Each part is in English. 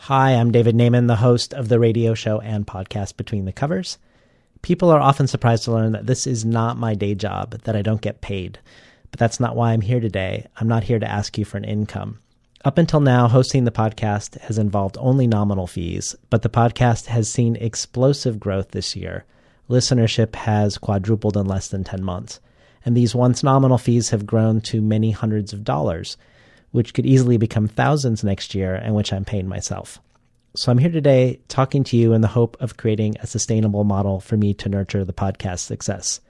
Hi, I'm David Naiman, the host of the radio show and podcast Between the Covers. People are often surprised to learn that this is not my day job, that I don't get paid. But that's not why I'm here today. I'm not here to ask you for an income. Up until now, hosting the podcast has involved only nominal fees, but the podcast has seen explosive growth this year. Listenership has quadrupled in less than 10 months. And these once nominal fees have grown to many hundreds of dollars, which could easily become thousands next year and which I'm paying myself. So I'm here today talking to you in the hope of creating a sustainable model for me to nurture the podcast success.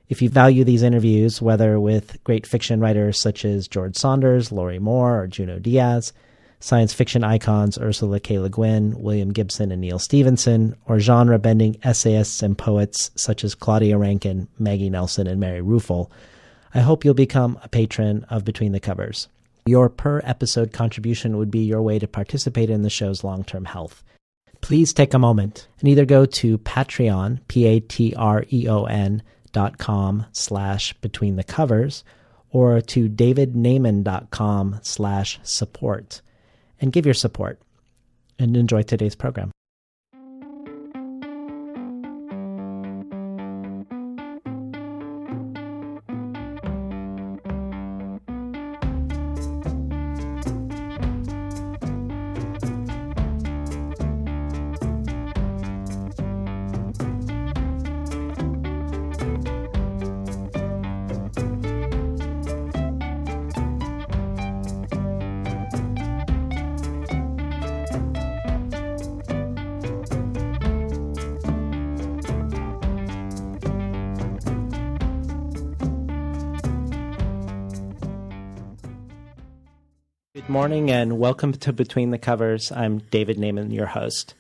If you value these interviews, whether with great fiction writers such as George Saunders, Laurie Moore, or Junot Diaz, science fiction icons Ursula K. Le Guin, William Gibson, and Neil Stephenson, or genre-bending essayists and poets such as Claudia Rankine, Maggie Nelson, and Mary Ruefle, I hope you'll become a patron of Between the Covers. Your per-episode contribution would be your way to participate in the show's long-term health. Please take a moment and either go to Patreon, patreon.com/betweenthecovers, or to davidnaiman.com/support, and give your support. And enjoy today's program. Good morning and welcome to Between the Covers. I'm David Naiman, your host.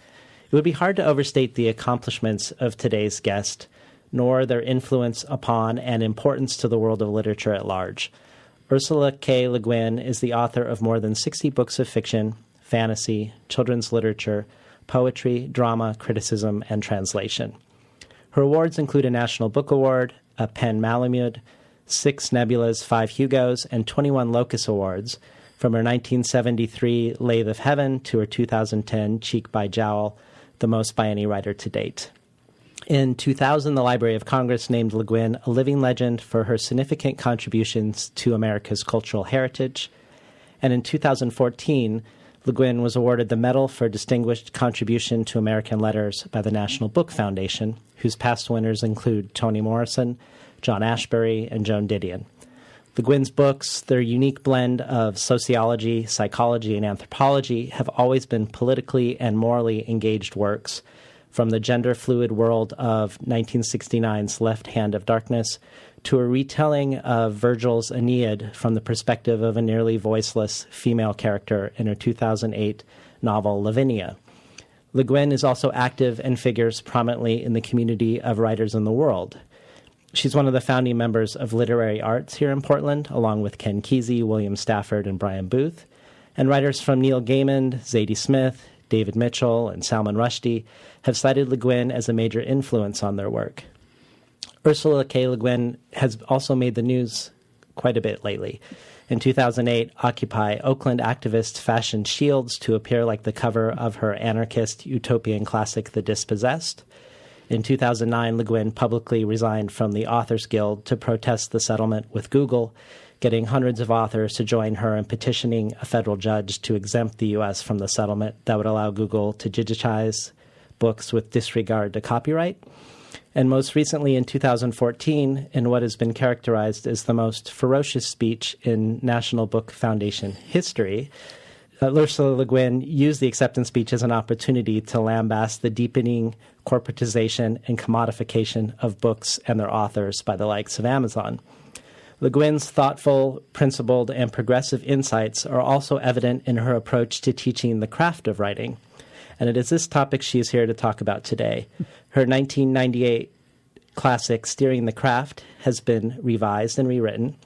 It would be hard to overstate the accomplishments of today's guest, nor their influence upon and importance to the world of literature at large. Ursula K. Le Guin is the author of more than 60 books of fiction, fantasy, children's literature, poetry, drama, criticism, and translation. Her awards include a National Book Award, a PEN Malamud, 6 Nebulas, 5 Hugos, and 21 Locus Awards, from her 1973 Lathe of Heaven to her 2010 Cheek by Jowl, the most by any writer to date. In 2000, the Library of Congress named Le Guin a living legend for her significant contributions to America's cultural heritage. And in 2014, Le Guin was awarded the Medal for Distinguished Contribution to American Letters by the National Book Foundation, whose past winners include Toni Morrison, John Ashbery, and Joan Didion. Le Guin's books, their unique blend of sociology, psychology, and anthropology, have always been politically and morally engaged works, from the gender-fluid world of 1969's Left Hand of Darkness to a retelling of Virgil's Aeneid from the perspective of a nearly voiceless female character in her 2008 novel Lavinia. Le Guin is also active and figures prominently in the community of writers in the world. She's one of the founding members of Literary Arts here in Portland, along with Ken Kesey, William Stafford, and Brian Booth. And writers from Neil Gaiman, Zadie Smith, David Mitchell, and Salman Rushdie have cited Le Guin as a major influence on their work. Ursula K. Le Guin has also made the news quite a bit lately. In 2008, Occupy Oakland activists fashioned shields to appear like the cover of her anarchist utopian classic, The Dispossessed. In 2009, Le Guin publicly resigned from the Authors Guild to protest the settlement with Google, getting hundreds of authors to join her in petitioning a federal judge to exempt the U.S. from the settlement that would allow Google to digitize books with disregard to copyright. And most recently, in 2014, in what has been characterized as the most ferocious speech in National Book Foundation history, Ursula Le Guin used the acceptance speech as an opportunity to lambast the deepening corporatization and commodification of books and their authors by the likes of Amazon. Le Guin's thoughtful, principled, and progressive insights are also evident in her approach to teaching the craft of writing. And it is this topic she is here to talk about today. Her 1998 classic, Steering the Craft, has been revised and rewritten.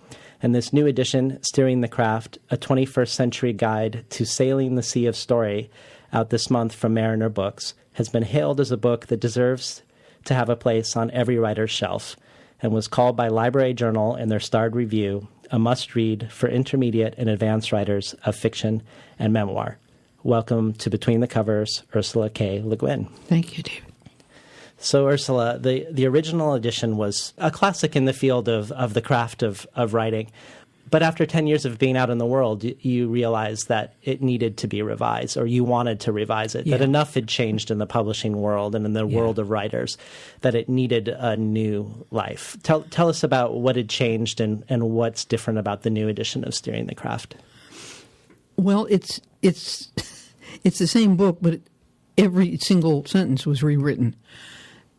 And this new edition, Steering the Craft, a 21st century guide to sailing the sea of story, out this month from Mariner Books, has been hailed as a book that deserves to have a place on every writer's shelf, and was called by Library Journal in their starred review a must-read for intermediate and advanced writers of fiction and memoir. Welcome to Between the Covers, Ursula K. Le Guin. Thank you, David. So, Ursula, the original edition was a classic in the field of the craft of writing. But after 10 years of being out in the world, you realized that it needed to be revised, or you wanted to revise it, that enough had changed in the publishing world and in the world of writers that it needed a new life. Tell us about what had changed and what's different about the new edition of Steering the Craft. Well, it's the same book, but every single sentence was rewritten.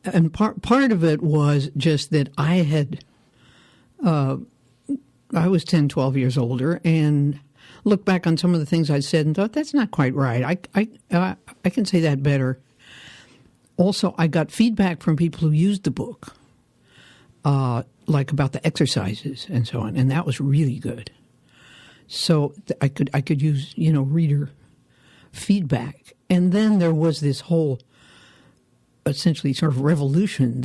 And part of it was just that I was 10, 12 years older and looked back on some of the things I said and thought, that's not quite right. I can say that better. Also, I got feedback from people who used the book, like about the exercises and so on, and that was really good. So I could use, reader feedback. And then there was this whole essentially sort of revolution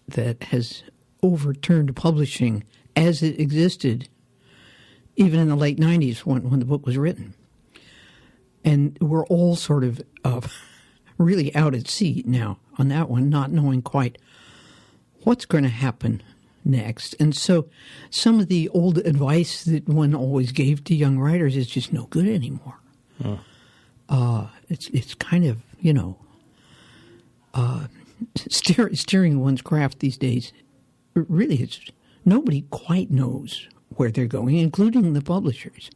that has overturned publishing as it existed even in the late 90s when the book was written. And we're all sort of really out at sea now on that one, not knowing quite what's going to happen next. And so some of the old advice that one always gave to young writers is just no good anymore. It's kind of, steering one's craft these days, really, nobody quite knows where they're going, including the publishers.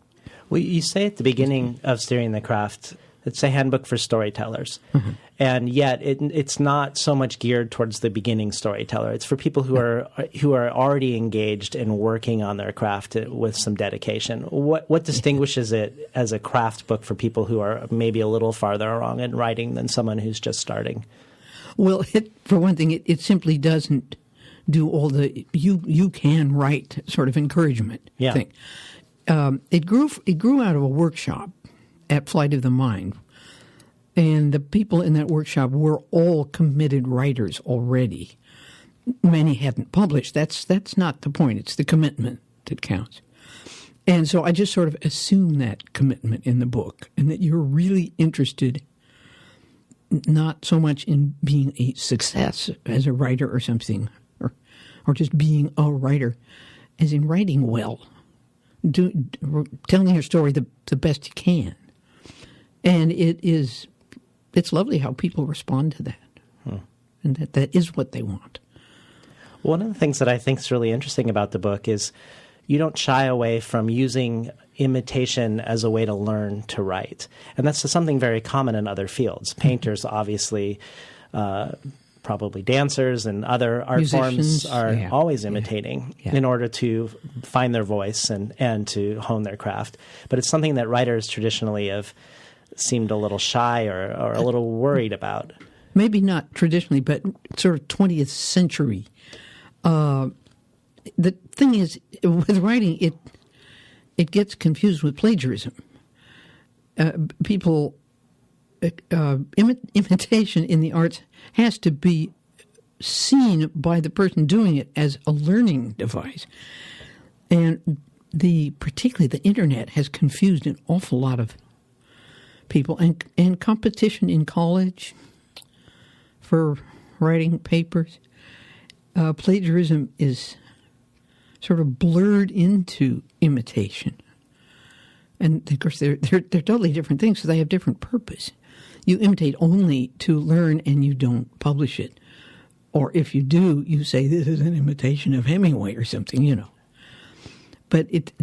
Well, you say at the beginning of Steering the Craft, it's a handbook for storytellers. Mm-hmm. And yet it's not so much geared towards the beginning storyteller. It's for people who are already engaged in working on their craft with some dedication. What distinguishes it as a craft book for people who are maybe a little farther along in writing than someone who's just starting? Well, for one thing, it simply doesn't do all the you can write sort of encouragement thing. It grew out of a workshop at Flight of the Mind, and the people in that workshop were all committed writers already. Many hadn't published. That's not the point. It's the commitment that counts. And so I just sort of assume that commitment in the book, and that you're really interested not so much in being a success as a writer or something, or just being a writer, as in writing well, telling your story the best you can. And it's lovely how people respond to that, and that is what they want. One of the things that I think is really interesting about the book is you don't shy away from using imitation as a way to learn to write. And that's something very common in other fields. Painters, obviously, probably dancers and other art Musicians, forms are always imitating in order to find their voice and to hone their craft. But it's something that writers traditionally have seemed a little shy or a little worried about. Maybe not traditionally, but sort of 20th century. The thing is, with writing, it gets confused with plagiarism. Imitation in the arts has to be seen by the person doing it as a learning device. And particularly the internet has confused an awful lot of people. And competition in college for writing papers, plagiarism is sort of blurred into imitation. And, of course, they're totally different things, so they have different purpose. You imitate only to learn and you don't publish it. Or if you do, you say this is an imitation of Hemingway or something, But it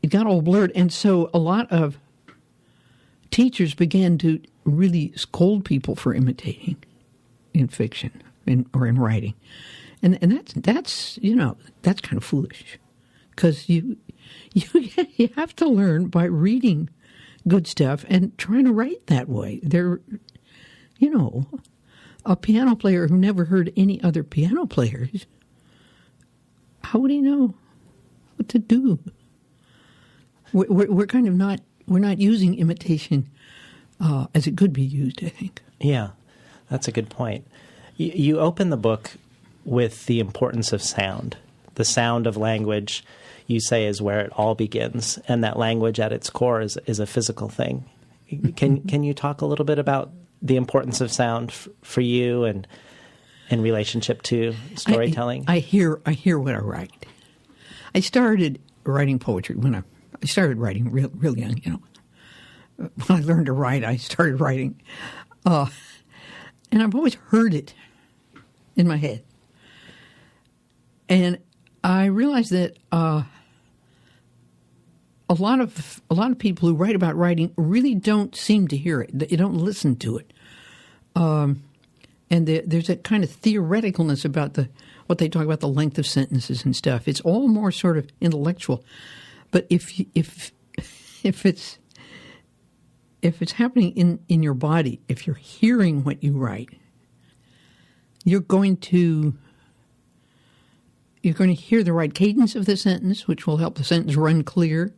got all blurred. And so a lot of teachers began to really scold people for imitating in fiction or in writing. And that's kind of foolish, because you have to learn by reading good stuff and trying to write that way. A piano player who never heard any other piano players, how would he know what to do? We're kind of not using imitation as it could be used, I think. Yeah, that's a good point. You open the book with the importance of sound. The sound of language, you say, is where it all begins, and that language at its core is a physical thing. Can you talk a little bit about the importance of sound for you and in relationship to storytelling? I hear what I write. I started writing poetry when I started writing real young. When I learned to write, I started writing, and I've always heard it in my head. And I realized that a lot of people who write about writing really don't seem to hear it. They don't listen to it. And there's a kind of theoreticalness about what they talk about, the length of sentences and stuff. It's all more sort of intellectual. But if it's happening in your body, if you're hearing what you write, you're going to hear the right cadence of the sentence, which will help the sentence run clear.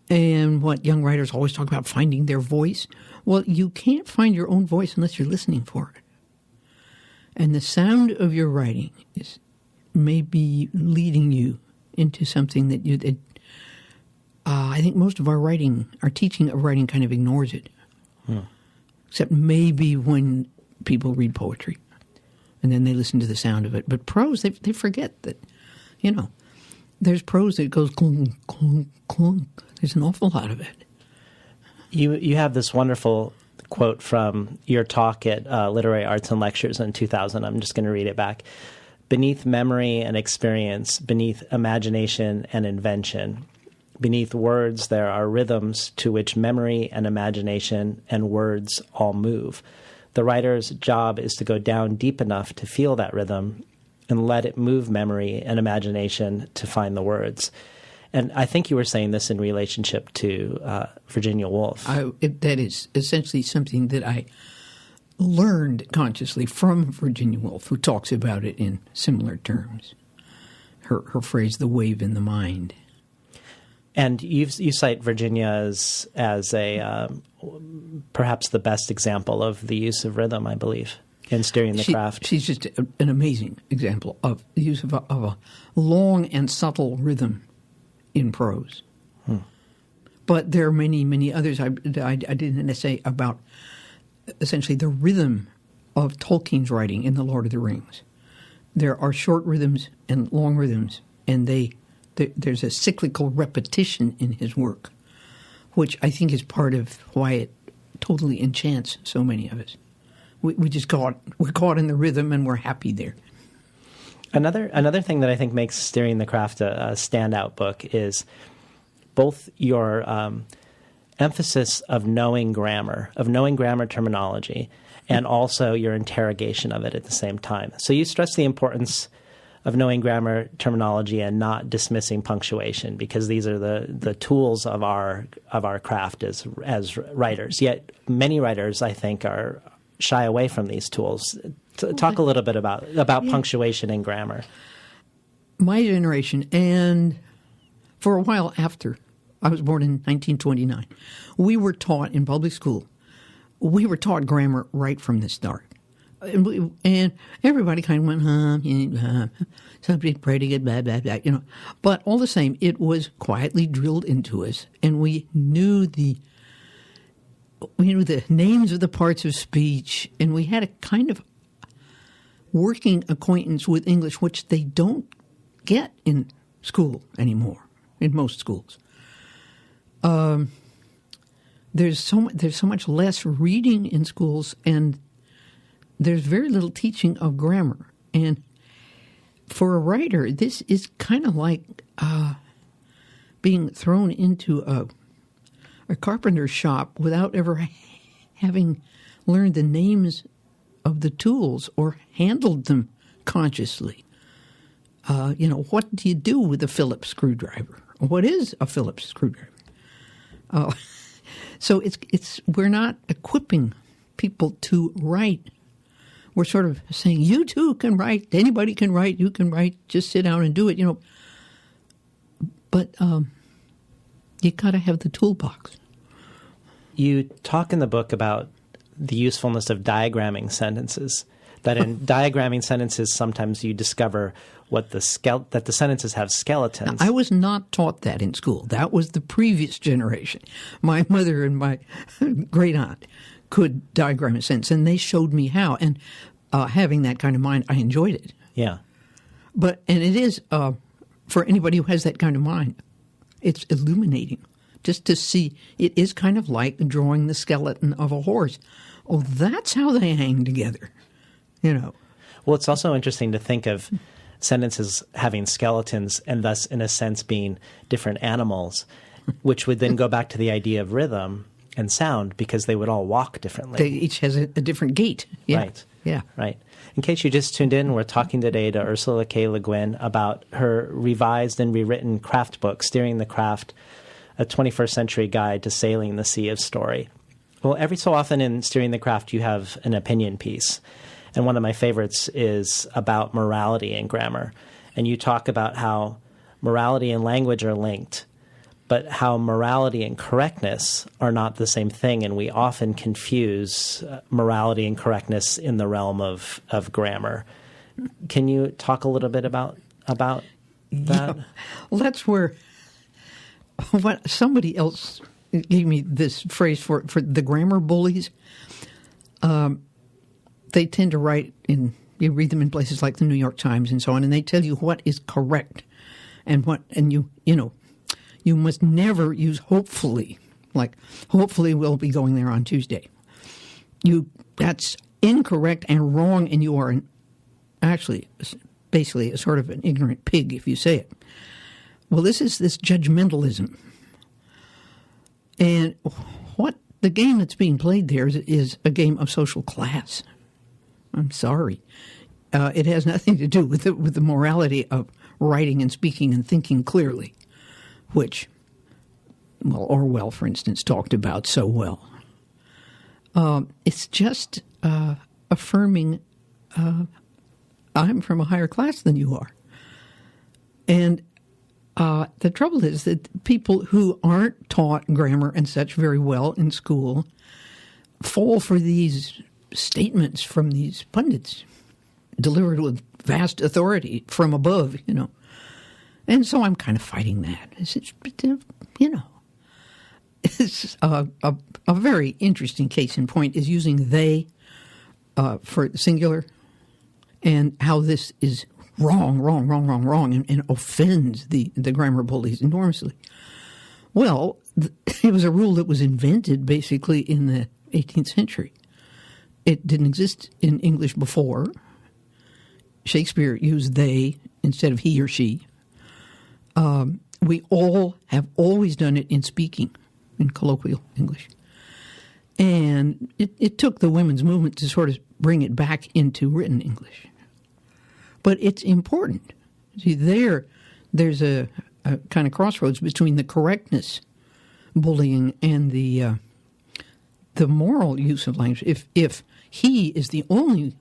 And what young writers always talk about, finding their voice. Well, you can't find your own voice unless you're listening for it. And the sound of your writing may be leading you into something that I think most of our teaching of writing kind of ignores it. Except maybe when people read poetry. And then they listen to the sound of it. But prose, they forget that, there's prose that goes clunk, clunk, clunk. There's an awful lot of it. You have this wonderful quote from your talk at Literary Arts and Lectures in 2000. I'm just going to read it back. Beneath memory and experience, beneath imagination and invention, beneath words there are rhythms to which memory and imagination and words all move. The writer's job is to go down deep enough to feel that rhythm and let it move memory and imagination to find the words. And I think you were saying this in relationship to Virginia Woolf. That is essentially something that I learned consciously from Virginia Woolf, who talks about it in similar terms. Her phrase, the wave in the mind. And you cite Virginia as a perhaps the best example of the use of rhythm, I believe, in steering the craft. She's just an amazing example of the use of a long and subtle rhythm in prose. But there are many, many others. I did an essay about essentially the rhythm of Tolkien's writing in The Lord of the Rings. There are short rhythms and long rhythms, and there's a cyclical repetition in his work, which I think is part of why it totally enchants so many of us. We're caught in the rhythm, and we're happy there. Another thing that I think makes Steering the Craft a standout book is both your emphasis of knowing grammar terminology, and also your interrogation of it at the same time. So you stress the importance of knowing grammar terminology and not dismissing punctuation, because these are the tools of our craft as writers. Yet many writers, I think, are shy away from these tools. Talk a little bit about punctuation and grammar. My generation, and for a while after, I was born in 1929, we were taught in public school, we were taught grammar right from the start. And everybody kind of went, something pretty good, blah, blah, blah, But all the same, it was quietly drilled into us, and we knew the names of the parts of speech, and we had a kind of working acquaintance with English, which they don't get in school anymore, in most schools. There's so much less reading in schools, and there's very little teaching of grammar. And for a writer, this is kind of like being thrown into a carpenter's shop without ever having learned the names of the tools or handled them consciously. What do you do with a Phillips screwdriver? What is a Phillips screwdriver? So we're not equipping people to write. We're sort of saying, you too can write. Anybody can write. You can write. Just sit down and do it. But you got to have the toolbox. You talk in the book about the usefulness of diagramming sentences. that in diagramming sentences, sometimes you discover what that the sentences have skeletons. Now, I was not taught that in school. That was the previous generation. My mother and my great aunt could diagram a sentence, and they showed me how. And having that kind of mind, I enjoyed it. Yeah. And it is, for anybody who has that kind of mind, it's illuminating just to see. It is kind of like drawing the skeleton of a horse. Oh, that's how they hang together, Well, it's also interesting to think of sentences having skeletons and thus, in a sense, being different animals, which would then go back to the idea of rhythm and sound because they would all walk differently. They each has a different gait. Yeah. Right. Yeah. Right. In case you just tuned in, we're talking today to Ursula K. Guin about her revised and rewritten craft book, Steering the Craft, a 21st Century Guide to Sailing the Sea of Story. Well, every so often in Steering the Craft, you have an opinion piece. And one of my favorites is about morality and grammar. And you talk about how morality and language are linked, but how morality and correctness are not the same thing. And we often confuse morality and correctness in the realm of grammar. Can you talk a little bit about that? Yeah. Well, that's where what somebody else gave me this phrase for the grammar bullies. They tend to write you read them in places like the New York Times and so on, and they tell you what is correct and you must never use hopefully, like hopefully we'll be going there on Tuesday. That's incorrect and wrong, and you are actually basically a sort of an ignorant pig if you say it. Well, this is this judgmentalism. And what the game that's being played there is a game of social class. I'm sorry. It has nothing to do with the morality of writing and speaking and thinking clearly, which, well, Orwell, for instance, talked about so well. It's just affirming I'm from a higher class than you are. And the trouble is that people who aren't taught grammar and such very well in school fall for these statements from these pundits delivered with vast authority from above, And so I'm kind of fighting that. It's a very interesting case in point is using they for singular and how this is wrong, and offends the grammar bullies enormously. Well, it was a rule that was invented basically in the 18th century. It didn't exist in English before. Shakespeare used they instead of he or she. We all have always done it in speaking, in colloquial English. And it took the women's movement to sort of bring it back into written English. But it's important. See, there's a kind of crossroads between the correctness bullying and the moral use of language. If he is the only,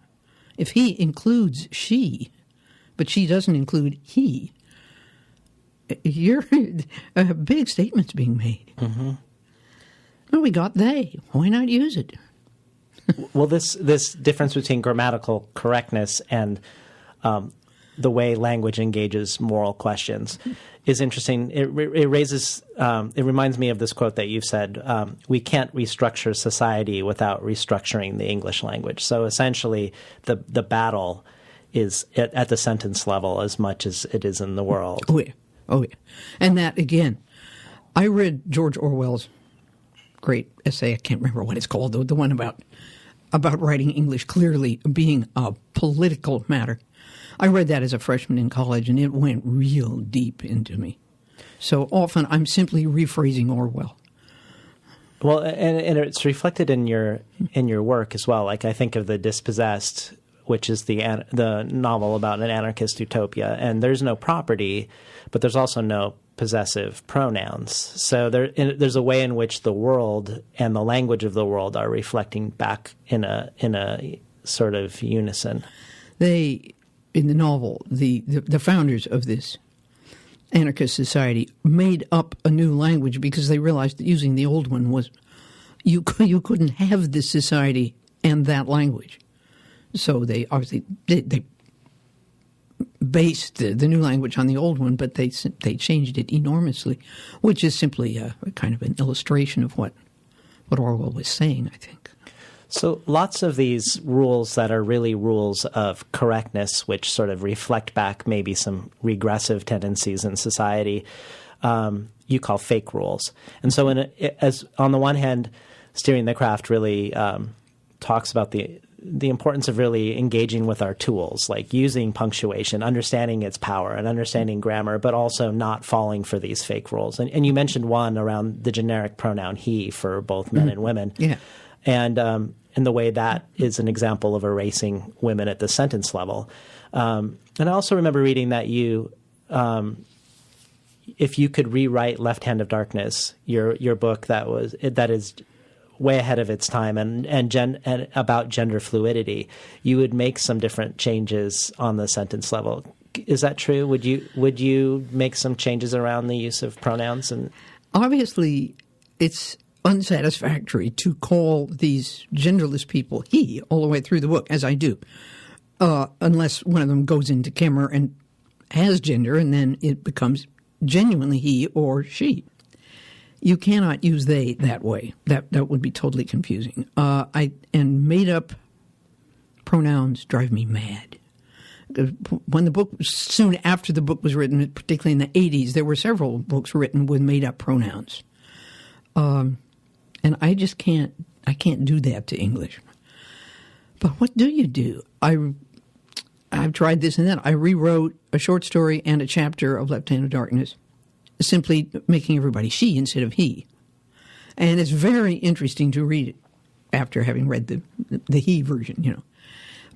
if he includes she, but she doesn't include he, a big statement's being made. Mm-hmm. Well, we got they. Why not use it? Well, this difference between grammatical correctness and the way language engages moral questions is interesting. It raises. It reminds me of this quote that you've said: "We can't restructure society without restructuring the English language." So essentially, the battle is at the sentence level as much as it is in the world. Oh yeah, and that again. I read George Orwell's great essay. I can't remember what it's called, though. The one about writing English clearly being a political matter. I read that as a freshman in college, and it went real deep into me. So often I'm simply rephrasing Orwell. Well, and it's reflected in your work as well. Like I think of The Dispossessed, which is the novel about an anarchist utopia, and there's no property, but there's also no possessive pronouns. So there's a way in which the world and the language of the world are reflecting back in a sort of unison. In the novel, the founders of this anarchist society made up a new language because they realized that using the old one was you couldn't have this society and that language. So they obviously they based the new language on the old one, but they changed it enormously, which is simply a kind of an illustration of what Orwell was saying, I think. So lots of these rules that are really rules of correctness, which sort of reflect back maybe some regressive tendencies in society, you call fake rules. And so as on the one hand, Steering the Craft really talks about the importance of really engaging with our tools, like using punctuation, understanding its power and understanding grammar, but also not falling for these fake rules. And you mentioned one around the generic pronoun he for both men and women. Yeah. And the way that is an example of erasing women at the sentence level. And I also remember reading that you, if you could rewrite Left Hand of Darkness, your book that is way ahead of its time and about gender fluidity, you would make some different changes on the sentence level. Is that true? Would you make some changes around the use of pronouns? And obviously, it's unsatisfactory to call these genderless people he all the way through the book, as I do, unless one of them goes into Kemmer and has gender, and then it becomes genuinely he or she. You cannot use they that way. That would be totally confusing. And made-up pronouns drive me mad. When the book, soon after the book was written, particularly in the 80s, there were several books written with made-up pronouns. And I just can't do that to English. But what do you do? I've tried this and that. I rewrote a short story and a chapter of Left Hand of Darkness, simply making everybody she instead of he. And it's very interesting to read it after having read the he version,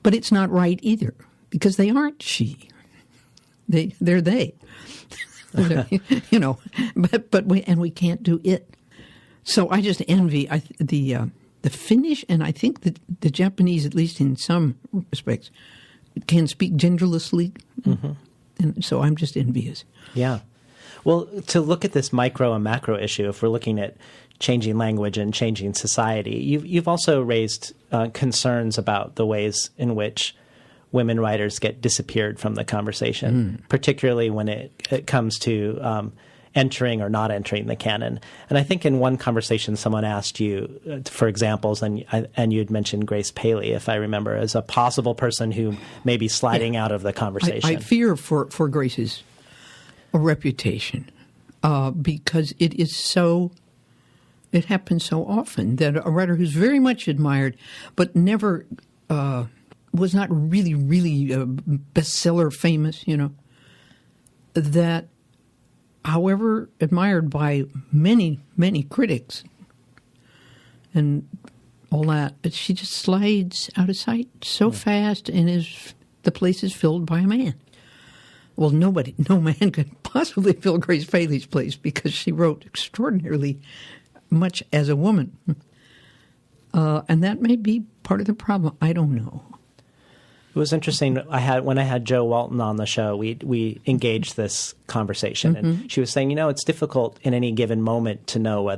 But it's not right either, because they aren't she. They're they. But we can't do it. So I just envy the Finnish, and I think that the Japanese, at least in some respects, can speak genderlessly. Mm-hmm. And so I'm just envious. Yeah. Well, to look at this micro and macro issue, if we're looking at changing language and changing society, you've also raised concerns about the ways in which women writers get disappeared from the conversation, particularly when it comes to entering or not entering the canon. And I think in one conversation someone asked you for examples, and you had mentioned Grace Paley, if I remember, as a possible person who may be sliding out of the conversation. I fear for Grace's reputation because it happens so often that a writer who's very much admired but never was not really bestseller famous, that however admired by many critics and all that, she just slides out of sight so fast, and the place is filled by a man. Well, no man could possibly fill Grace Paley's place because she wrote extraordinarily much as a woman. And that may be part of the problem. I don't know. It was interesting. When I had Jo Walton on the show, we engaged this conversation, and she was saying, it's difficult in any given moment to know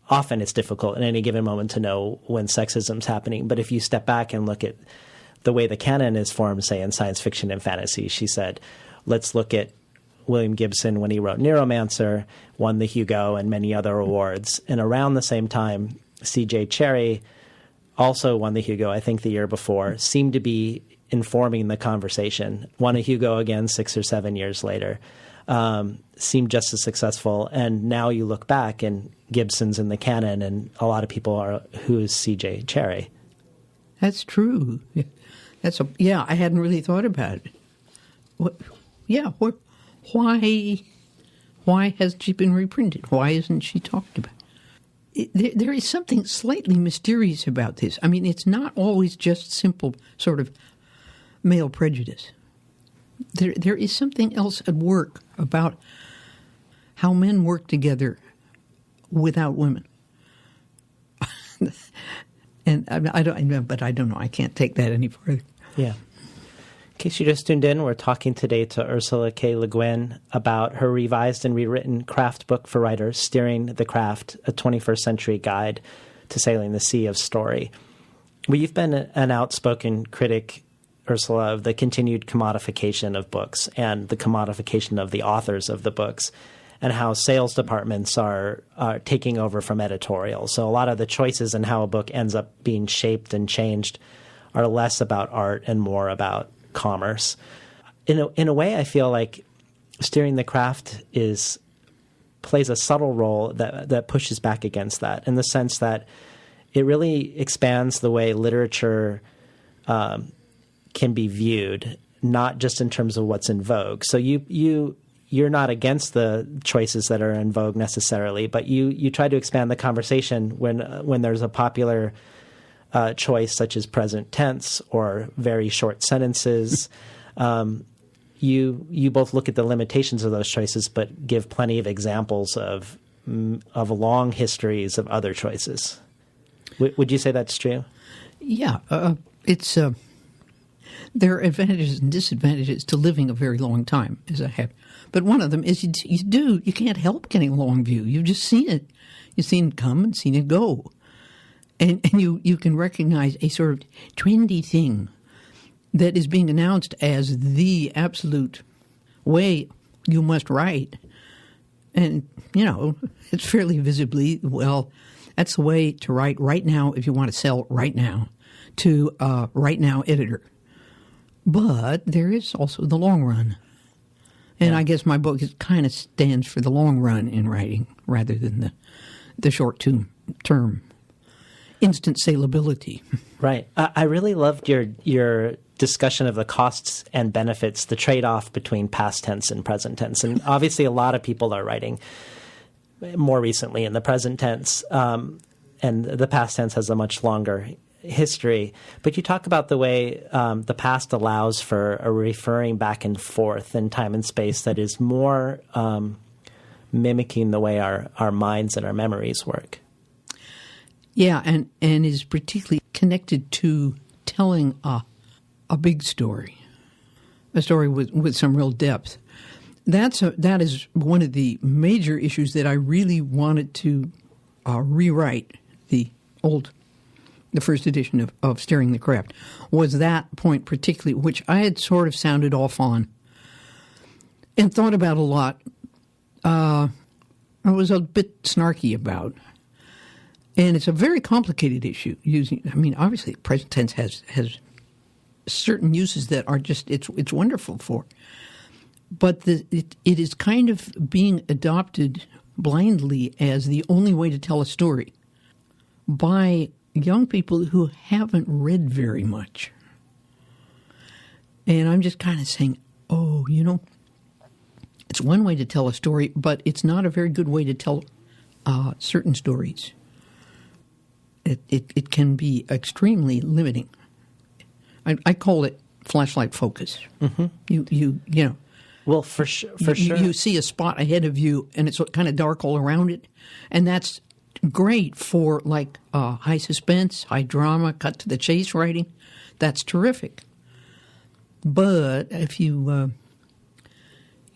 often it's difficult in any given moment to know when sexism's happening. But if you step back and look at the way the canon is formed, say, in science fiction and fantasy, she said, let's look at William Gibson when he wrote Neuromancer, won the Hugo and many other awards. And around the same time, C.J. Cherryh also won the Hugo, I think the year before, seemed to be informing the conversation, won a Hugo again 6 or 7 years later, seemed just as successful. And now you look back and Gibson's in the canon, and a lot of people are, who's C.J. Cherryh? That's true. I hadn't really thought about it. Why hasn't she been reprinted? Why isn't she talked about? There is something slightly mysterious about this. I mean, it's not always just simple sort of male prejudice. There is something else at work about how men work together without women. And I don't know. I can't take that any further. Yeah. In case you just tuned in, we're talking today to Ursula K. Le Guin about her revised and rewritten craft book for writers, Steering the Craft, a 21st Century Guide to Sailing the Sea of Story. Well, you've been an outspoken critic, Ursula, of the continued commodification of books and the commodification of the authors of the books, and how sales departments are taking over from editorial. So a lot of the choices in how a book ends up being shaped and changed are less about art and more about commerce. In a way, I feel like Steering the Craft plays a subtle role that pushes back against that, in the sense that it really expands the way literature can be viewed, not just in terms of what's in vogue. So you're not against the choices that are in vogue necessarily, but you try to expand the conversation when there's a popular choice such as present tense or very short sentences. You both look at the limitations of those choices, but give plenty of examples of long histories of other choices. Would you say that's true? Yeah, it's there are advantages and disadvantages to living a very long time, as I have. But one of them is you can't help getting a long view. You've just seen it. You've seen it come and seen it go. And you can recognize a sort of trendy thing that is being announced as the absolute way you must write. And, it's fairly visibly, well, that's the way to write right now if you want to sell right now to a right now editor. But there is also the long run. And I guess my book kind of stands for the long run in writing rather than the short term. Instant salability. Right. I really loved your discussion of the costs and benefits, the trade-off between past tense and present tense. And obviously a lot of people are writing more recently in the present tense, and the past tense has a much longer history. But you talk about the way the past allows for a referring back and forth in time and space that is more mimicking the way our minds and our memories work. Yeah, and is particularly connected to telling a big story, a story with some real depth. That is one of the major issues that I really wanted to rewrite the first edition of Steering the Craft, was that point particularly, which I had sort of sounded off on and thought about a lot. I was a bit snarky about. And it's a very complicated issue. Obviously, present tense has certain uses that are just it's wonderful for, but it is kind of being adopted blindly as the only way to tell a story by young people who haven't read very much. And I'm just kind of saying, it's one way to tell a story, but it's not a very good way to tell certain stories. It can be extremely limiting. I call it flashlight focus. Mm-hmm. Well, for sure. You see a spot ahead of you, and it's kind of dark all around it, and that's great for high suspense, high drama, cut to the chase writing. That's terrific. But if you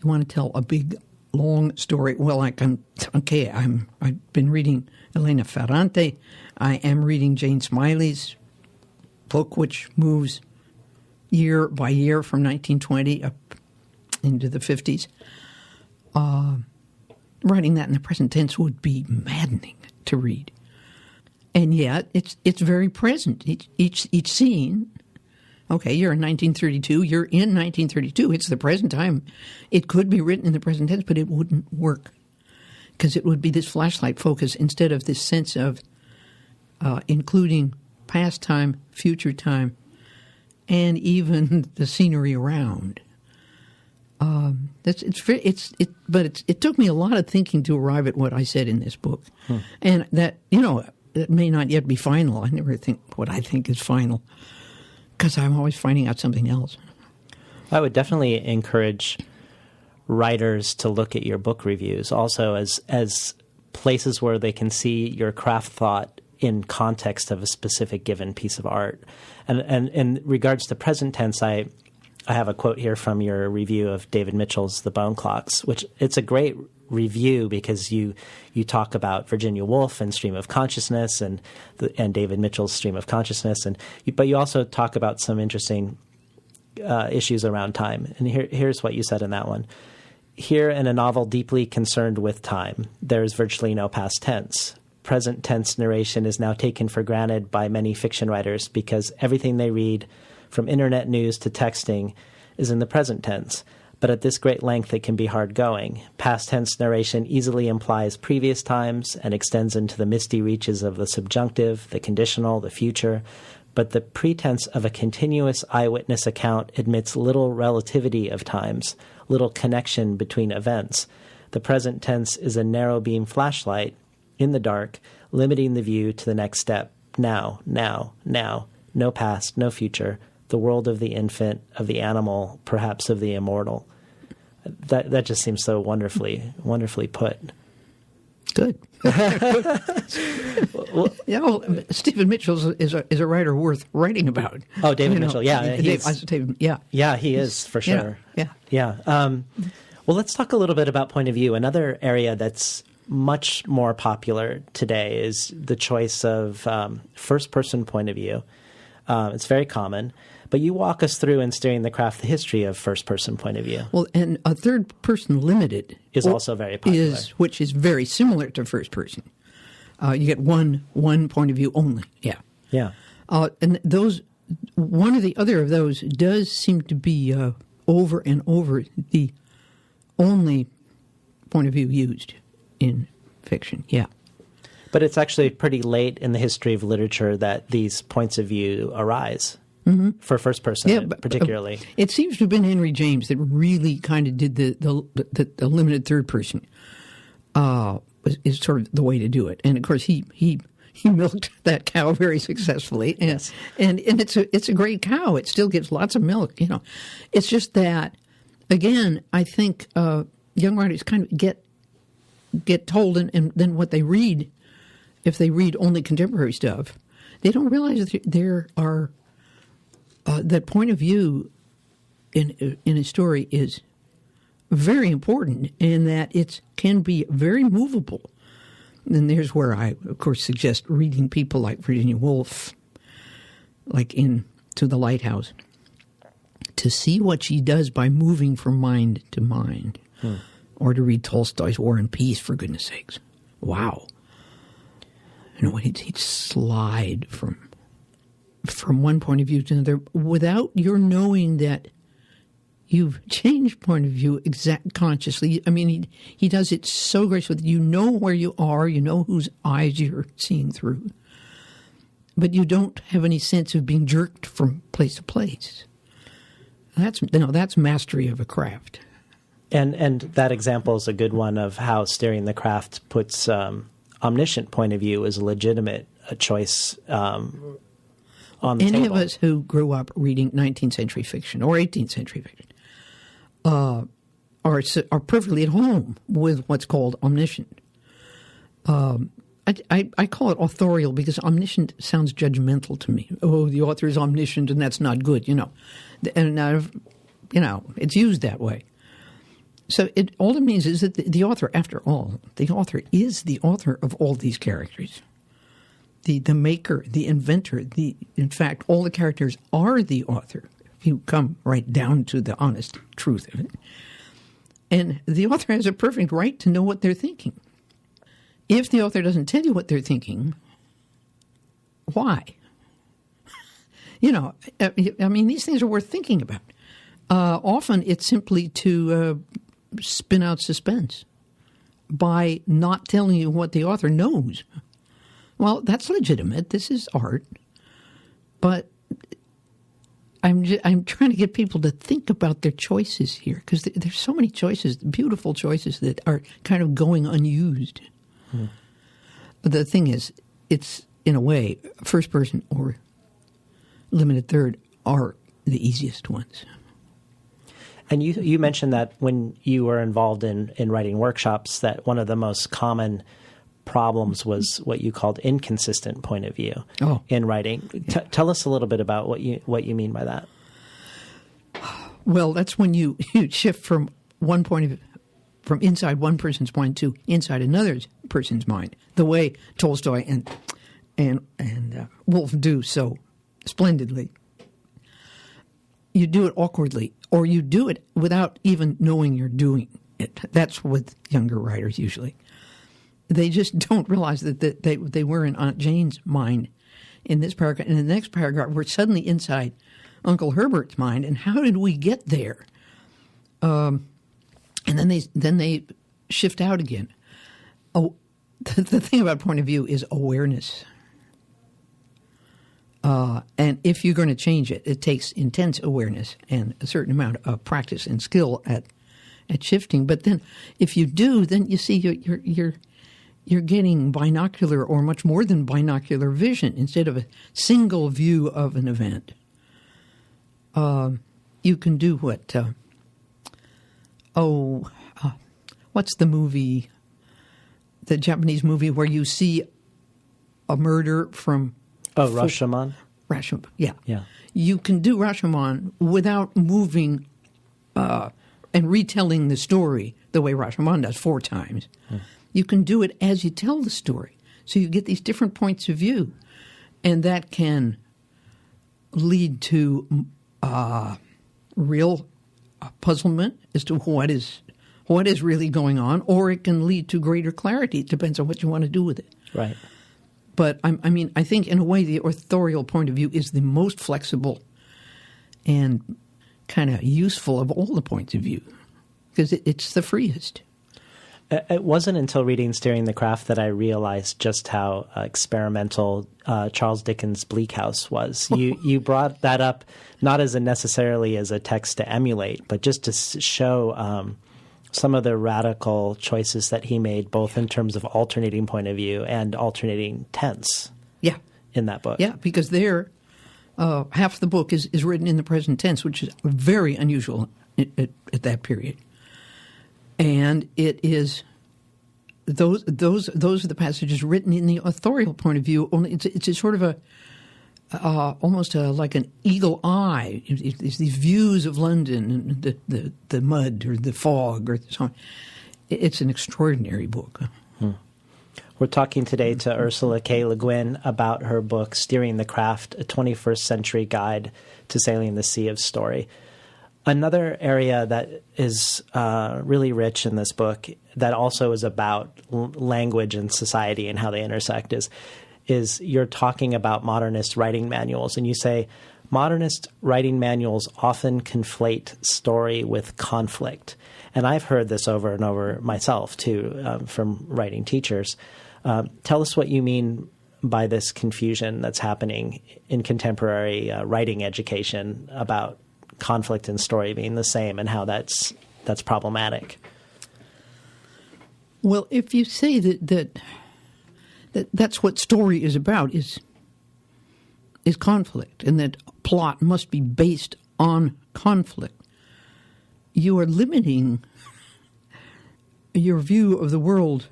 want to tell a big, long story, well, I've been reading Elena Ferrante. I am reading Jane Smiley's book, which moves year by year from 1920 up into the 50s. Writing that in the present tense would be maddening to read. And yet, it's very present. Each scene, okay, you're in 1932, you're in 1932, it's the present time. It could be written in the present tense, but it wouldn't work because it would be this flashlight focus instead of this sense of including past time, future time, and even the scenery around. But it took me a lot of thinking to arrive at what I said in this book, and that it may not yet be final. I never think what I think is final because I'm always finding out something else. I would definitely encourage writers to look at your book reviews also as places where they can see your craft thought in context of a specific given piece of art. And in regards to present tense, I have a quote here from your review of David Mitchell's The Bone Clocks, which it's a great review because you talk about Virginia Woolf and stream of consciousness and David Mitchell's stream of consciousness, but you also talk about some interesting issues around time. And here's what you said in that one. Here, in a novel deeply concerned with time, there is virtually no past tense. Present tense narration is now taken for granted by many fiction writers because everything they read, from internet news to texting, is in the present tense. But at this great length, it can be hard going. Past tense narration easily implies previous times and extends into the misty reaches of the subjunctive, the conditional, the future. But the pretense of a continuous eyewitness account admits little relativity of times, little connection between events. The present tense is a narrow beam flashlight in the dark, limiting the view to the next step. Now, now, now. No past, no future. The world of the infant, of the animal, perhaps of the immortal. That just seems so wonderfully put. Good. Stephen Mitchell is a writer worth writing about. Oh, David Mitchell, yeah. Yeah, he is, for sure. Yeah. Well, let's talk a little bit about point of view. Another area that's much more popular today is the choice of first-person point of view. It's very common. But you walk us through in Steering the Craft the history of first-person point of view. Well, and a third-person limited is also very popular. Which is very similar to first-person. You get one point of view only. Yeah. And those, one or the other of those does seem to be over and over the only point of view used in fiction. Yeah. But it's actually pretty late in the history of literature that these points of view arise. Mm-hmm. For first person, particularly. It seems to have been Henry James that really kind of did the limited third person is sort of the way to do it. And, of course, he milked that cow very successfully. And, yes. and it's a great cow. It still gives lots of milk, you know. It's just that, again, I think young writers kind of get told, and then what they read, if they read only contemporary stuff, they don't realize that there are... that point of view in a story is very important in that it can be very movable. And there's where I, of course, suggest reading people like Virginia Woolf, like in To the Lighthouse, to see what she does by moving from mind to mind. Or to read Tolstoy's War and Peace, for goodness sakes. Wow. You know, he'd slide from one point of view to another without your knowing that you've changed point of view consciously. I mean, he does it so gracefully. You know where you are. You know whose eyes you're seeing through. But you don't have any sense of being jerked from place to place. That's mastery of a craft. And that example is a good one of how Steering the Craft puts omniscient point of view as a legitimate choice on the table. Any of us who grew up reading 19th century fiction or 18th century fiction are perfectly at home with what's called omniscient. I call it authorial because omniscient sounds judgmental to me. Oh, the author is omniscient and that's not good, you know. And, it's used that way. So all it means is that the author, after all, the author is the author of all these characters. The maker, the inventor, in fact, all the characters are the author, if you come right down to the honest truth of it. And the author has a perfect right to know what they're thinking. If the author doesn't tell you what they're thinking, why? I mean, these things are worth thinking about. Often it's simply to spin out suspense by not telling you what the author knows. Well, that's legitimate. This is art. But I'm trying to get people to think about their choices here because there's so many choices, beautiful choices that are kind of going unused. The thing is, it's, in a way, first person or limited third are the easiest ones. And you mentioned that when you were involved in writing workshops, that one of the most common problems was what you called inconsistent point of view in writing. Tell us a little bit about what you mean by that. Well, that's when you shift from one point of from inside one person's mind to inside another person's mind, the way Tolstoy and Woolf do so splendidly. You do it awkwardly, or you do it without even knowing you're doing it. That's with younger writers usually. They just don't realize that they were in Aunt Jane's mind in this paragraph. In the next paragraph, we're suddenly inside Uncle Herbert's mind, and how did we get there? And then they shift out again. Oh, the thing about point of view is awareness. And if you're going to change it, it takes intense awareness and a certain amount of practice and skill at shifting. But then, if you do, then you see you're getting binocular or much more than binocular vision instead of a single view of an event. You can do what? What's the movie? The Japanese movie where you see a murder from. Oh, Rashomon? Rashomon, yeah. Yeah. You can do Rashomon without moving and retelling the story the way Rashomon does 4 times. You can do it as you tell the story. So you get these different points of view. And that can lead to real puzzlement as to what is really going on, or it can lead to greater clarity. It depends on what you want to do with it. Right. But, I think in a way the authorial point of view is the most flexible and kind of useful of all the points of view because it's the freest. It wasn't until reading Steering the Craft that I realized just how experimental Charles Dickens' Bleak House was. You brought that up not as necessarily as a text to emulate, but just to show some of the radical choices that he made, both in terms of alternating point of view and alternating tense. Yeah, in that book. Yeah, because there, half the book is written in the present tense, which is very unusual at that period. And it is those are the passages written in the authorial point of view. Only it's a sort of a almost like an eagle eye. It's these views of London and the mud or the fog or so on. It's an extraordinary book. We're talking today to Ursula K. Le Guin about her book Steering the Craft, a 21st Century Guide to Sailing the Sea of Story. Another area that is really rich in this book that also is about language and society and how they intersect is you're talking about modernist writing manuals. And you say, modernist writing manuals often conflate story with conflict. And I've heard this over and over myself, too, from writing teachers. Tell us what you mean by this confusion that's happening in contemporary writing education about conflict and story being the same and how that's problematic. Well, if you say that's what story is about is conflict, and that plot must be based on conflict, you are limiting your view of the world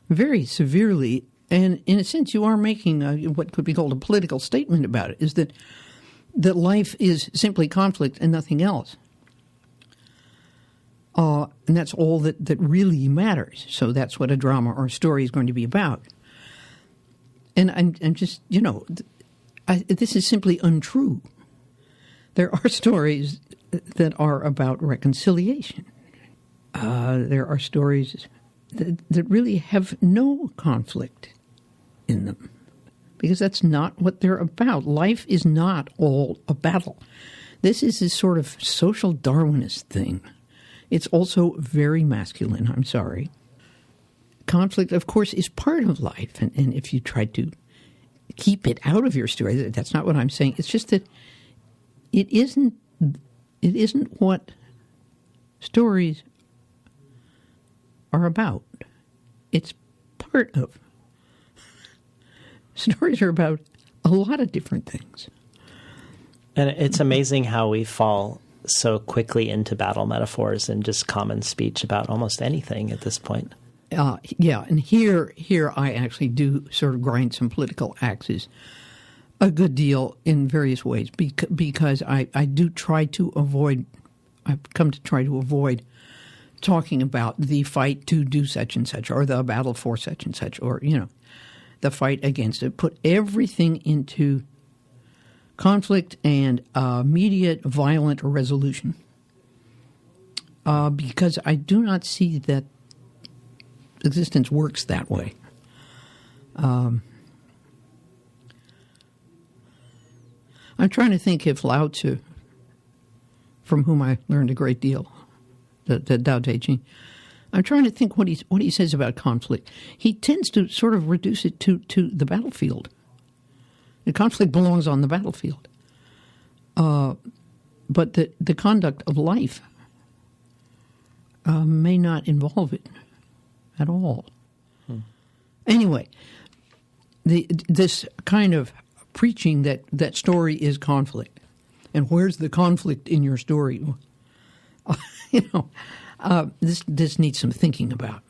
very severely, and in a sense you are making what could be called a political statement about it, is that life is simply conflict and nothing else. And that's all that really matters. So that's what a drama or a story is going to be about. And I'm just, this is simply untrue. There are stories that are about reconciliation. There are stories that really have no conflict in them, because that's not what they're about. Life is not all a battle. This is this sort of social Darwinist thing. It's also very masculine, I'm sorry. Conflict, of course, is part of life, and if you try to keep it out of your story, that's not what I'm saying. It's just that it isn't what stories are about. It's part of. Stories are about a lot of different things. And it's amazing how we fall so quickly into battle metaphors and just common speech about almost anything at this point. Yeah, and here I actually do sort of grind some political axes a good deal in various ways because I do try to avoid, I've come to try to avoid talking about the fight to do such and such, or the battle for such and such, or, the fight against it. Put everything into conflict and immediate violent resolution. Because I do not see that existence works that way. I'm trying to think if Lao Tzu, from whom I learned a great deal, the Tao Te Ching, I'm trying to think what he says about conflict. He tends to sort of reduce it to the battlefield. The conflict belongs on the battlefield. But the conduct of life may not involve it at all. Anyway, this kind of preaching that story is conflict. And where's the conflict in your story? This needs some thinking about.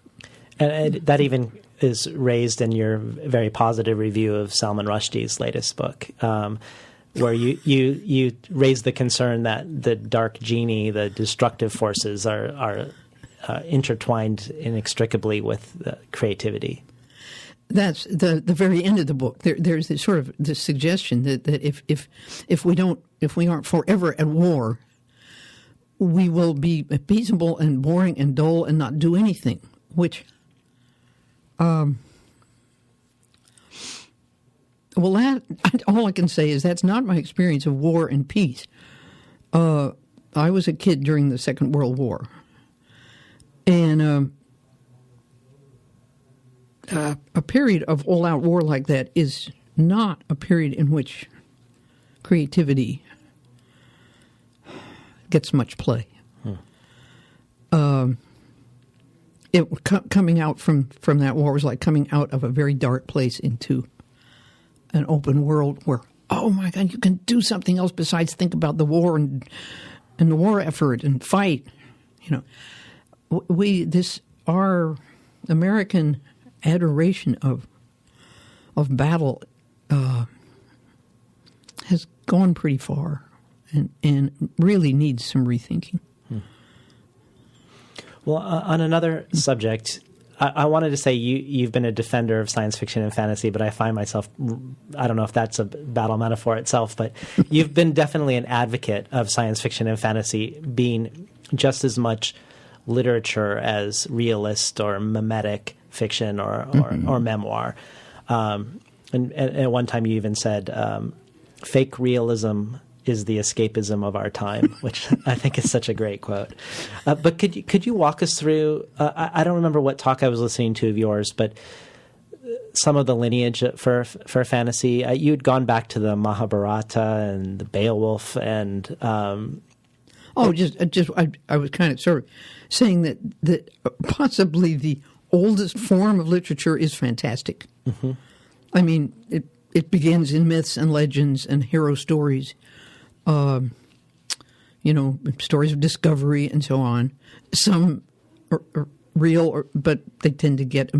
And that even is raised in your very positive review of Salman Rushdie's latest book, where you raise the concern that the dark genie, the destructive forces, are intertwined inextrically with creativity. That's the very end of the book. There's this sort of this suggestion that if we aren't forever at war, we will be peaceable and boring and dull and not do anything. Which, all I can say is that's not my experience of war and peace. I was a kid during the Second World War, and a period of all-out war like that is not a period in which creativity gets much play. Coming out from that war was like coming out of a very dark place into an open world where, oh my God, you can do something else besides think about the war and the war effort and fight. Our American adoration of battle has gone pretty far and really needs some rethinking. Well, on another subject, I wanted to say you've been a defender of science fiction and fantasy, but I find myself, I don't know if that's a battle metaphor itself, but you've been definitely an advocate of science fiction and fantasy being just as much literature as realist or mimetic fiction or memoir. And at one time you even said fake realism is the escapism of our time, which I think is such a great quote. But could you walk us through, I don't remember what talk I was listening to of yours, but some of the lineage for fantasy. You'd gone back to the Mahabharata and the Beowulf and... I was kind of sort of saying that possibly the oldest form of literature is fantastic. Mm-hmm. I mean, it begins in myths and legends and hero stories, stories of discovery and so on. Some are real, but they tend to get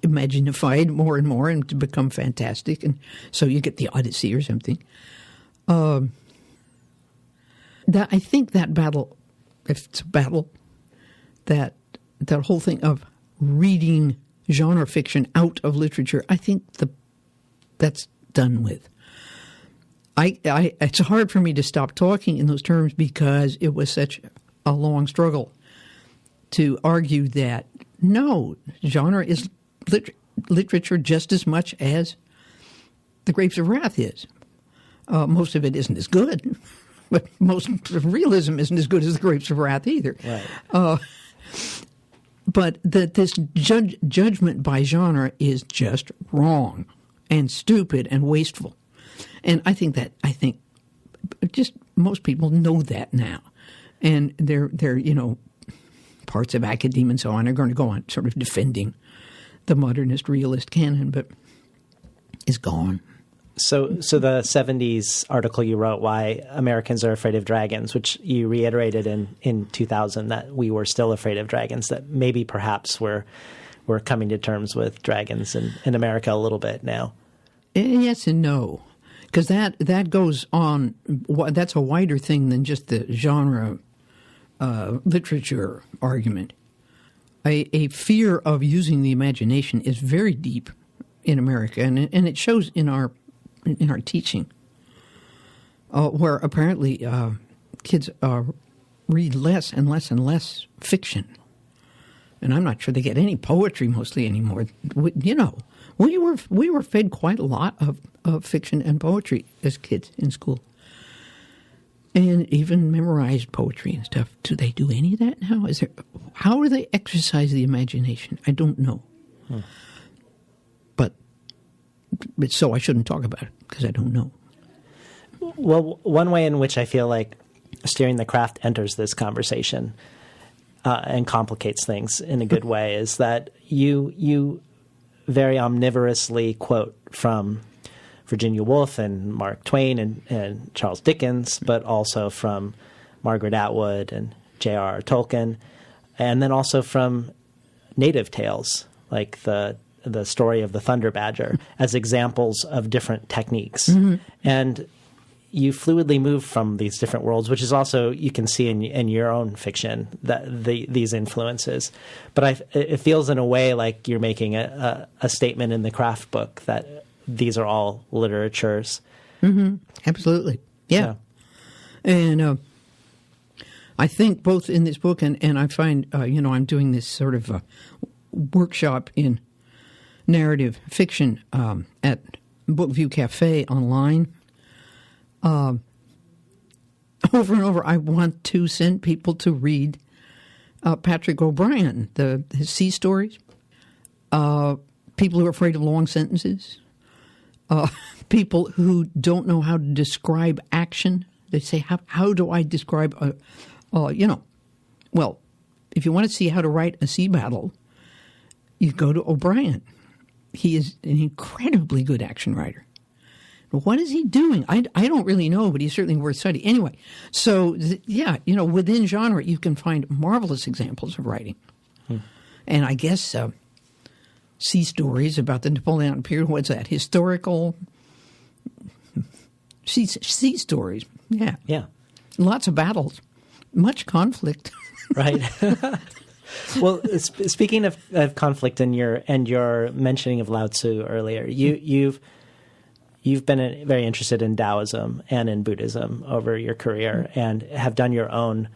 imaginified more and more and to become fantastic. And so you get the Odyssey or something. I think that battle, if it's a battle, that whole thing of reading genre fiction out of literature, I think that's done with. It's hard for me to stop talking in those terms because it was such a long struggle to argue that no, genre is literature just as much as The Grapes of Wrath is. Most of it isn't as good. But most realism isn't as good as The Grapes of Wrath either. Right. But this judgment by genre is just wrong and stupid and wasteful. And I think just most people know that now. And they're parts of academia and so on are going to go on sort of defending the modernist realist canon, but it's gone. So the 70s article you wrote, Why Americans Are Afraid of Dragons, which you reiterated in 2000 that we were still afraid of dragons, that maybe perhaps we're coming to terms with dragons in America a little bit now. Yes and no, because that goes on. That's a wider thing than just the genre literature argument. A fear of using the imagination is very deep in America, and it shows in our teaching, where apparently kids read less and less and less fiction. And I'm not sure they get any poetry mostly anymore. We were fed quite a lot of fiction and poetry as kids in school. And even memorized poetry and stuff. Do they do any of that now? How do they exercise the imagination? I don't know. But so I shouldn't talk about it because I don't know. Well, one way in which I feel like Steering the Craft enters this conversation and complicates things in a good way is that you very omnivorously quote from Virginia Woolf and Mark Twain and Charles Dickens, but also from Margaret Atwood and J.R.R. Tolkien, and then also from native tales like the story of the Thunder Badger as examples of different techniques. Mm-hmm. And you fluidly move from these different worlds, which is also, you can see in your own fiction, that these influences. But it feels in a way like you're making a statement in the Craft book that these are all literatures. Mm-hmm. Absolutely. Yeah. And I think both in this book and I find, I'm doing this sort of workshop in narrative fiction at Bookview Cafe online. Over and over, I want to send people to read Patrick O'Brian, his sea stories, people who are afraid of long sentences, people who don't know how to describe action. They say, how do I describe well, if you want to see how to write a sea battle, you go to O'Brian. He is an incredibly good action writer. What is he doing? I don't really know, but he's certainly worth studying. Anyway, so, within genre, you can find marvelous examples of writing. And I guess sea stories about the Napoleonic period, what's that? Historical sea stories. Yeah. Yeah. Lots of battles. Much conflict. Right. Well, speaking of conflict and your mentioning of Lao Tzu earlier, You've been very interested in Taoism and in Buddhism over your career and have done your own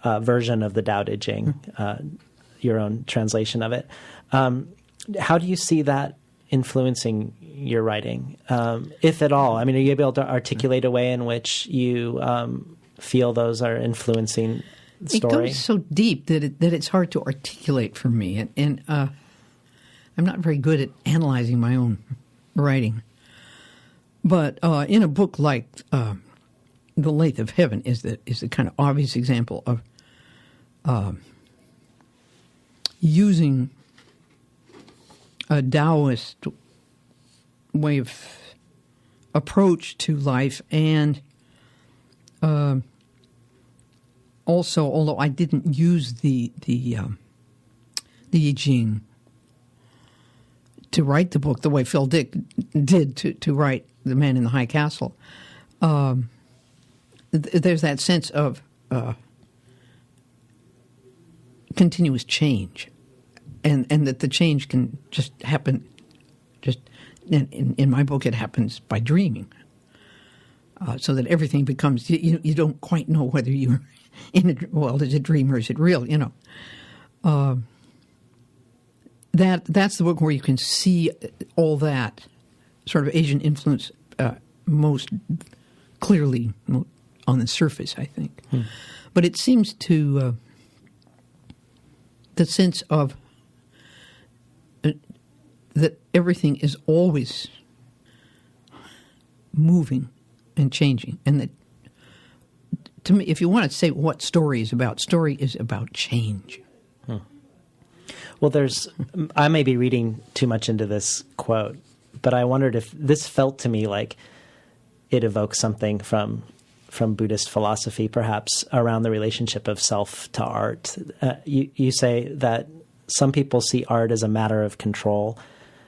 version of the Tao Te Ching, your own translation of it. How do you see that influencing your writing, if at all? I mean, are you able to articulate a way in which you feel those are influencing the story? It goes so deep that it's hard to articulate for me. And I'm not very good at analyzing my own writing. But in a book like The Lathe of Heaven is the kind of obvious example of using a Taoist way of approach to life, and also, although I didn't use the I Ching to write the book the way Phil Dick did to write The Man in the High Castle, there's that sense of continuous change, and that the change can just happen. Just in my book, it happens by dreaming, so that everything becomes you don't quite know whether you're in is it dream or is it real? That's the book where you can see all that sort of Asian influence most clearly on the surface, I think. But it seems to the sense of that everything is always moving and changing, and that, to me, if you want to say what story is about change. Well, I may be reading too much into this quote, but I wondered if this felt to me like it evokes something from Buddhist philosophy, perhaps, around the relationship of self to art. You say that some people see art as a matter of control.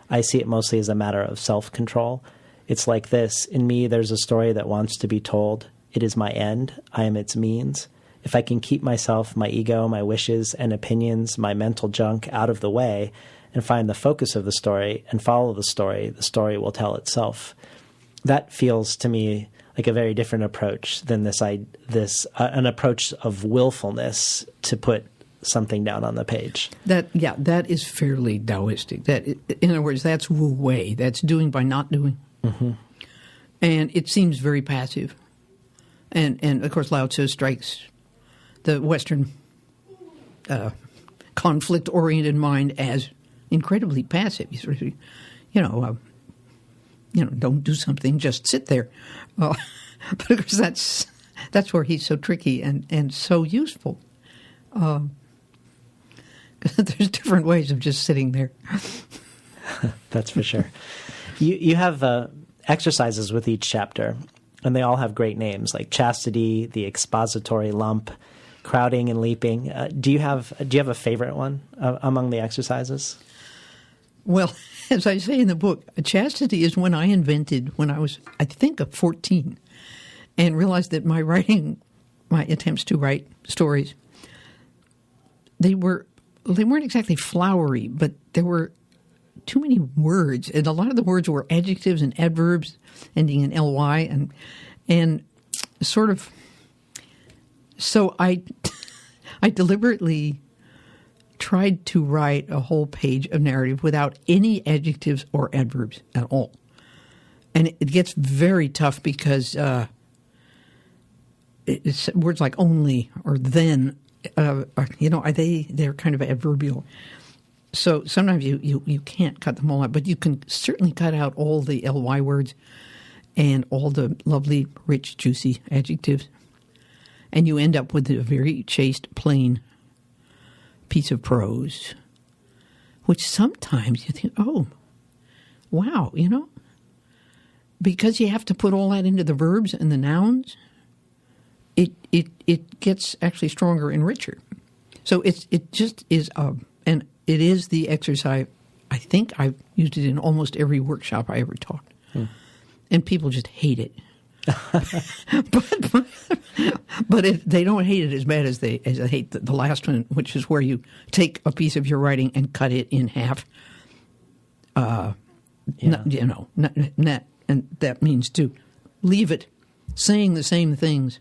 I see it mostly as a matter of self-control. It's like this: in me, there's a story that wants to be told. It is my end. I am its means. if I can keep myself, my ego, my wishes and opinions, my mental junk out of the way and find the focus of the story and follow the story will tell itself. That feels to me like a very different approach than an approach of willfulness to put something down on the page. That is fairly Taoistic. In other words, that's Wu Wei. That's doing by not doing. Mm-hmm. And it seems very passive. And of course, Lao Tzu strikes the Western conflict-oriented mind as incredibly passive. You sort of, don't do something, just sit there. But of course, that's where he's so tricky and so useful. There's different ways of just sitting there. That's for sure. You have exercises with each chapter, and they all have great names like chastity, the expository lump, crowding and leaping. Do you have a favorite one among the exercises? Well, as I say in the book, chastity is when I invented when I was, I think, 14, and realized that my attempts to write stories, they weren't exactly flowery, but there were too many words, and a lot of the words were adjectives and adverbs ending in ly, and sort of. So I deliberately tried to write a whole page of narrative without any adjectives or adverbs at all, and it gets very tough because it's words like only or then. They're kind of adverbial. So sometimes you can't cut them all out, but you can certainly cut out all the ly words and all the lovely, rich, juicy adjectives. And you end up with a very chaste, plain piece of prose, which sometimes you think, oh, wow, because you have to put all that into the verbs and the nouns, it gets actually stronger and richer. So it just is, and it is the exercise. I think I've used it in almost every workshop I ever taught, and people just hate it. but they don't hate it as bad as they hate the last one, which is where you take a piece of your writing and cut it in half. And that means to leave it saying the same things,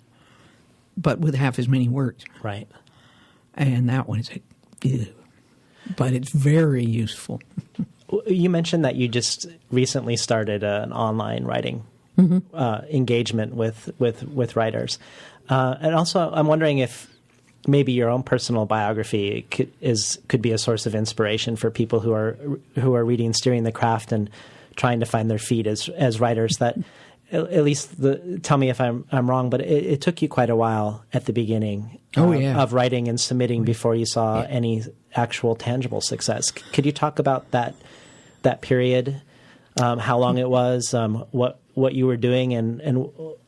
but with half as many words. Right. And that one is like, ew. But it's very useful. You mentioned that you just recently started an online writing engagement with writers. And also, I'm wondering if maybe your own personal biography could be a source of inspiration for people who are reading Steering the Craft and trying to find their feet as writers. That at least tell me if I'm wrong, but it took you quite a while at the beginning of writing and submitting before you saw any actual tangible success. Could you talk about that period, how long it was, what you were doing, and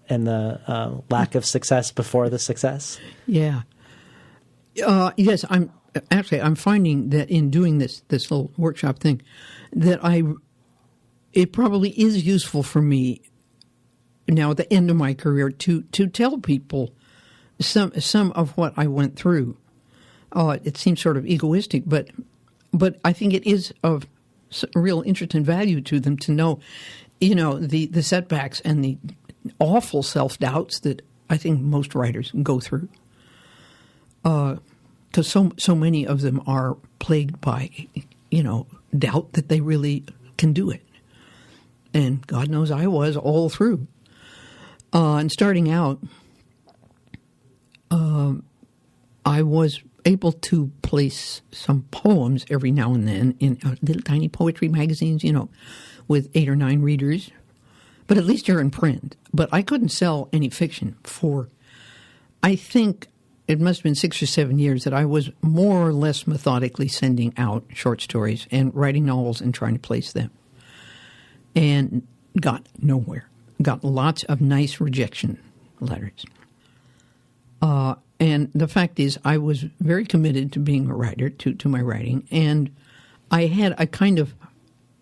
the lack of success before the success? Yeah. Yes, I'm finding that in doing this little workshop thing, that it probably is useful for me now at the end of my career to tell people some of what I went through. It seems sort of egoistic, but I think it is of real interest and value to them to know, the setbacks and the awful self-doubts that I think most writers go through. Because so many of them are plagued by, doubt that they really can do it. And God knows I was all through. And starting out, I was able to place some poems every now and then in little tiny poetry magazines, with 8 or 9 readers. But at least you're in print. But I couldn't sell any fiction for, I think, it must have been 6 or 7 years that I was more or less methodically sending out short stories and writing novels and trying to place them. And got nowhere. Got lots of nice rejection letters. And the fact is, I was very committed to being a writer, to my writing, and I had a kind of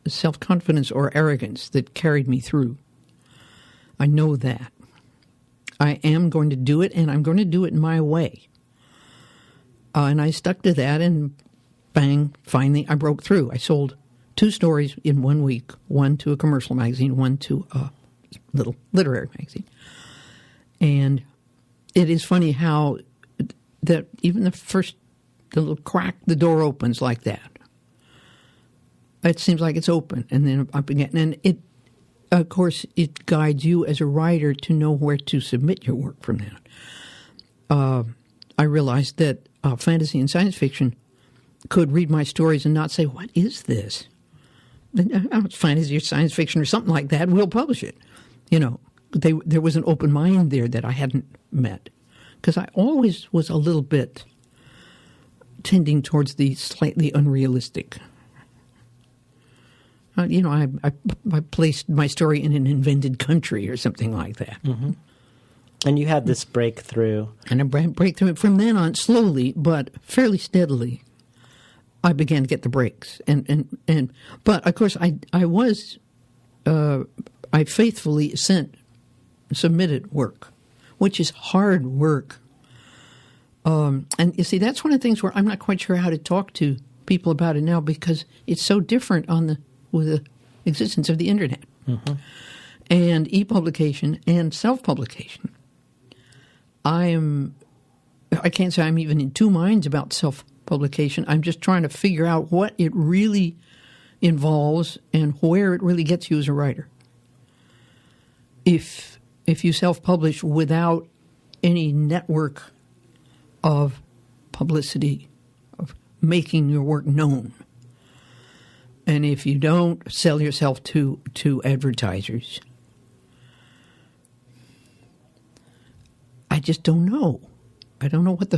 self-confidence or arrogance that carried me through. I know that. I am going to do it, and I'm going to do it my way. And I stuck to that, and bang, finally I broke through. I sold 2 stories in 1 week, one to a commercial magazine, one to a little literary magazine. And it is funny how that even the little crack, the door opens like that. It seems like it's open, and then up again. And it, of course, it guides you as a writer to know where to submit your work from that. I realized that fantasy and science fiction could read my stories and not say, "What is this?" It's fantasy or science fiction or something like that. We'll publish it. There was an open mind there that I hadn't met, because I always was a little bit tending towards the slightly unrealistic. I placed my story in an invented country or something like that. Mm-hmm. And you had this breakthrough. And a breakthrough. From then on, slowly but fairly steadily, I began to get the breaks. But of course, I faithfully submitted work, which is hard work. And you see, that's one of the things where I'm not quite sure how to talk to people about it now, because it's so different with the existence of the internet, mm-hmm. and e-publication and self-publication. I can't say I'm even in 2 minds about self-publication. I'm just trying to figure out what it really involves and where it really gets you as a writer. If you self-publish without any network of publicity, of making your work known, and if you don't sell yourself to advertisers, I just don't know. I don't know what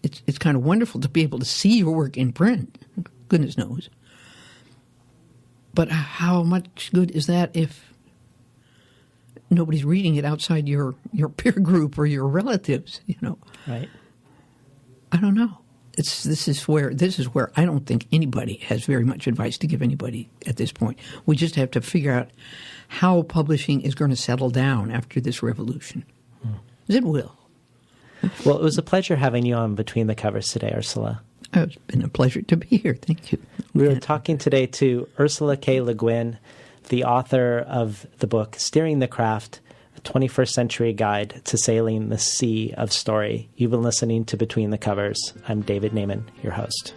it's kind of wonderful to be able to see your work in print, goodness knows. But how much good is that if nobody's reading it outside your peer group or your relatives, Right. I don't know. This is where I don't think anybody has very much advice to give anybody at this point. We just have to figure out how publishing is going to settle down after this revolution. It will. Well, it was a pleasure having you on Between the Covers today, Ursula. It's been a pleasure to be here. Thank you. We were talking today to Ursula K. Le Guin, the author of the book Steering the Craft, a 21st Century Guide to Sailing the Sea of Story. You've been listening to Between the Covers. I'm David Naiman, your host.